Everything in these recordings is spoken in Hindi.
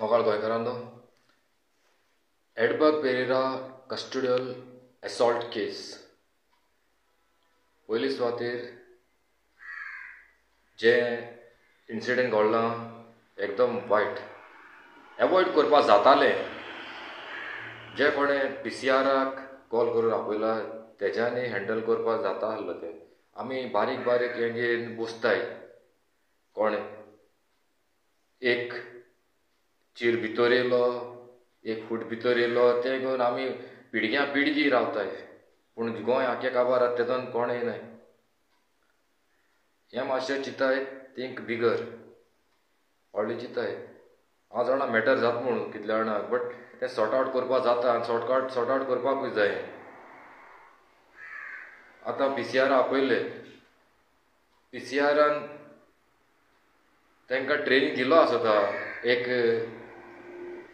होकाळ गोंयकारांनो, Edberg Pereira custodial assault case पयली सुवातेर जे इन्सिडेंट घडला एकदम वायट एवॉयड करपा जातालें. जे कोणें PCRाक कॉल करून आपयला तेज्यांनी हँडल करपा जाता आसलें तें. आमी बारीक बारीक हेंगेन बसताय, कोण एक चीर भितर येयलो, एक फूट भितर येयलो तें घेवन आमी पिळग्या पिळगी रावताय. पूण गोंय आख्खें काबार आसा तेदोन कोण येयनाय. हें मातशें चिंताय थिंक बिगर व्हडलें चिंताय. हांव जाणा मॅटर जाता म्हणून कितल्या जाणांक, बट तें सॉर्ट आवट करपा जाता आनी सॉर्ट आवट करपाकूच जाय. आतां PCR आपयले, PCRान तांकां ट्रेनींग दिलो आसता. एक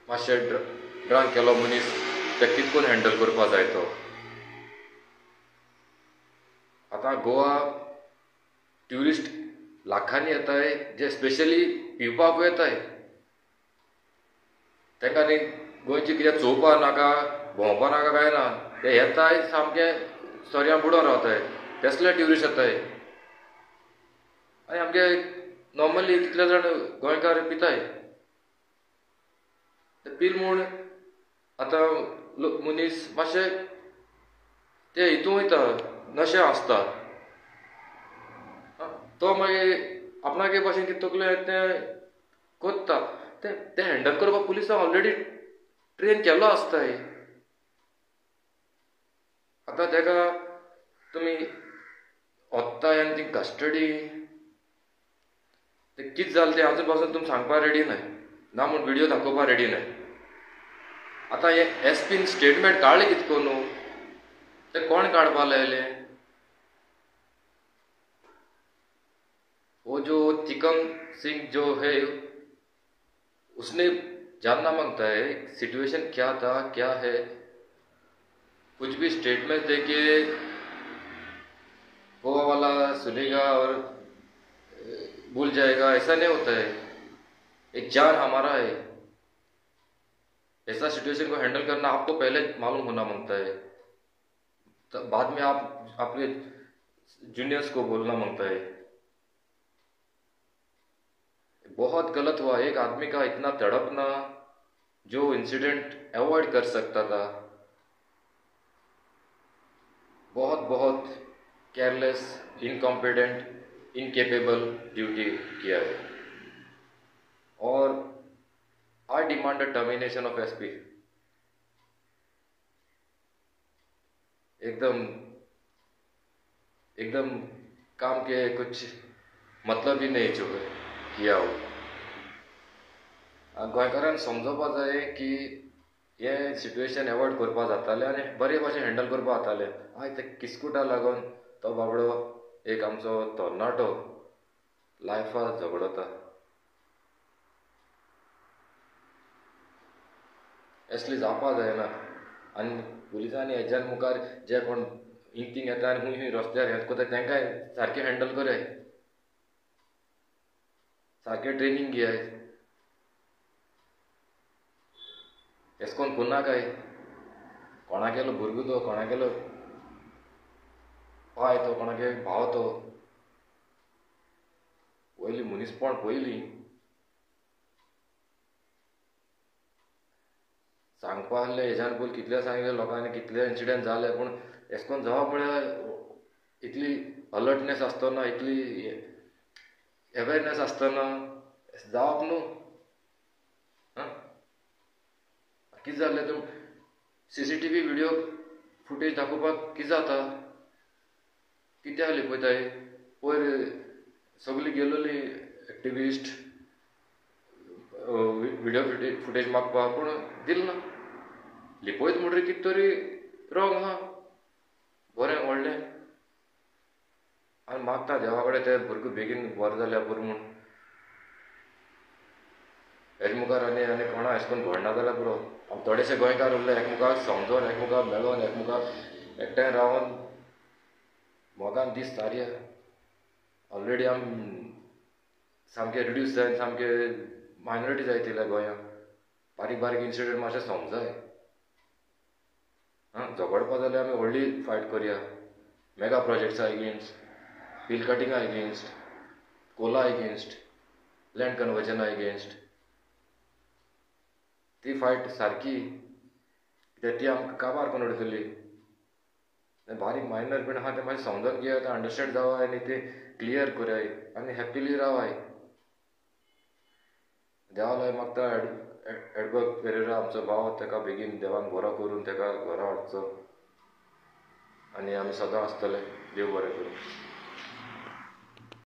मातशें ड्रंक केलो मनीस तें कितकून हँडल करपा जाय तो. आतां गोवा ट्युरिस्ट लाखांनी येताय, जे स्पेशली पिवपाकूय येताय. तांकां न्ही गोंयचें कितें चोवपा नाका, भोंवपा नाका काय ना. ते येताय सामकें सोर्या बुडोन रावताय. तेसले ट्युरिस्ट येताय. आनी आमगे नॉर्मली कितले जाण गोंयकार पिताय. ते पील म्हूण आतां मनीस मातशें ते हितू वयता, नशे आसता. तो मागीर आपणागे भाशेन कितें तकलें तें कोत्ता. तें हँडल करपाक पुलिसां ऑलरेडी ट्रेन केल्लो आसताय. आतां तेका तुमी व्हत्ताय आनी ती कस्टडी तें कितें जालें तें आजून पासून तुमी सांगपा रेडी नाय ना म्हूण व्हिडियो दाखोवपा रेडी नाय. आतां हे SPन स्टेटमेंट काडलें कितको न्हू, तें कोण काडपा लायलें. वो जो चिकन सिंह जो है उसने जानना मांगता है सिचुएशन क्या था, क्या है. कुछ भी स्टेटमेंट देके गोवा वाला सुनेगा और भूल जाएगा, ऐसा नहीं होता है. एक जान हमारा है. ऐसा सिचुएशन को हैंडल करना आपको पहले मालूम होना मांगता है. तो बाद में आप अपने जूनियर्स को बोलना मांगता है. बहुत गलत हुआ. एक आदमी का इतना तड़पना, जो इंसिडेंट अवॉइड कर सकता था. बहुत बहुत केयरलेस, इनकॉम्पिटेंट, इनकेपेबल ड्यूटी किया है. और आई demand the termination of SP. एकदम काम के कुछ मतलब ही नहीं जो है किया हो. गोंयकारांक समजोवपा जाय की हे सिच्युएशन अवॉइड करपा जातालें आनी बरे भाशेन हँडल करपा जातालें. आयज ते किस्कुटा लागून तो बाबडो एक आमचो तरणाटो लायफा झगडता. असली जावपा जायना. आनी पुलिसांनी हेज्यान मुखार जे कोण हिंग येता आनी खूंय रस्त्यार हें कोताय तांकांय सारकें हँडल कराय. सारकें ट्रेनींग घेयाय. एश कोन्न कोन्नाकाय. कोणागेलो भुरगो तो, कोणागेलो पाय तो, कोणागे भाव तो. पयलीं मनीसपण पयलीं. सांगपा आहलें हेज्यान पयलीं कितले सांगलें लोकांनी, कितले इन्सिडेंट जाले. पूण एश कोन्न जावप म्हळ्यार इतली अलर्टनेस आसतना, इतली अवेरनेस आसतना जावप न्हू. कितें जालें तर CCTV व्हिडियो फुटेज दाखोवपाक कितें जाता. कितें आहलें पळयताय. पयर सगलीं गेलोलीं एक्टिविस्ट व्हिडियो फुटेज मागपाक, पूण दिल ना. लिपयत म्हणटरी कितें तरी रॉंग आहा. बरें व्हडलें आनी मागता देवा कडेन तें भुरगें बेगीन बरें जाल्यार पुरो म्हूण. हेज मुखार आनी कोणा अशें करून घडना जाल्यार पुरो. आमी थोडेशे गोंयकार उरले एकमुखार समजोन, एकमुखार मेळोन, एकमुखार एकठांय रावन मोगान दीस सारया. ऑलरेडी आमी सामके रिड्यूस जायन सामके मायनॉरिटी जायत येयल्या गोंयांत. बारीक बारीक इन्सिडेंट मातशें समजाय. झगडपा जाल्यार आमी व्हडली फायट करया. मेगा प्रोजेक्ट्सा अगेन्स्ट, बिल कटिंगा अगेन्स्ट, कोला अगेन्स्ट, लँड कन्वर्जना अगेन्स्ट. ती फायट सारकी कित्याक ती आमकां काबार करून उडयतली. बारीक मायनर बीन आहा ते मातशें समजून घेयात, अंडरस्टँड जावाय आनी ते क्लियर कराय आनी हॅपिली रावाय. देवा लागीं मागता एडवर्क पेरेरा आमचो भाव, ताका बेगीन देवान बरो करून ताका घरा हाडचो आनी आमी सदां आसतले. देव बरें करूं.